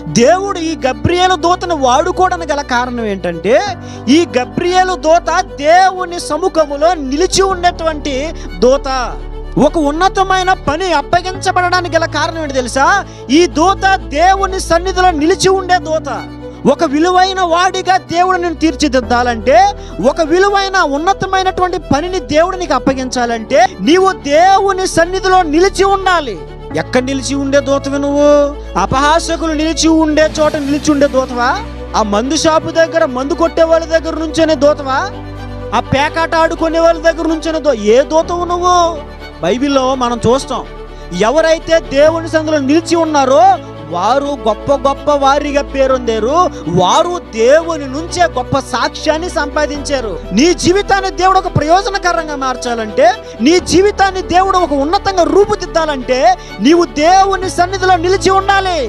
దేవుడు ఈ గబ్రియేలు దూతను వాడుకోవడానికి గల కారణం ఏంటంటే, ఈ గబ్రియేలు దూత దేవుని సముఖములో నిలిచి ఉండేటువంటి దూత. ఒక ఉన్నతమైన పని అప్పగించబడడానికి గల కారణం ఏంటి తెలుసా? ఈ దూత దేవుని సన్నిధిలో నిలిచి ఉండే దూత. ఒక విలువైన వాడిగా దేవుడు నేను తీర్చిదిద్దాలంటే, ఒక విలువైన ఉన్నతమైనటువంటి పనిని దేవుడు నీకు అప్పగించాలంటే, నీవు దేవుని సన్నిధిలో నిలిచి ఉండాలి. ఎక్కడ నిలిచి ఉండే దూతవి నువ్వు? అపహాసకులు నిలిచి ఉండే చోట నిలిచి ఉండే దూతవా? ఆ మందు షాపు దగ్గర మందు కొట్టే వాళ్ళ దగ్గర నుంచేనే దూతవా? ఆ పేకాట ఆడుకునే వాళ్ళ దగ్గర నుంచేనే ఏ దూతవు నువ్వు? బైబిల్లో మనం చూస్తాం, ఎవరైతే దేవుని సన్నిధిలో నిలిచి ఉన్నారో వారు గొప్ప గొప్ప వారిగా పేరొందారు. వారు దేవుని నుంచే గొప్ప సాక్ష్యాన్ని సంపాదించారు. నీ జీవితాన్ని దేవుడు ఒక ప్రయోజనకరంగా మార్చాలంటే, నీ జీవితాన్ని దేవుడు ఒక ఉన్నతంగా రూపుదిద్దాలంటే, నీవు దేవుని సన్నిధిలో నిలిచి ఉండాలి.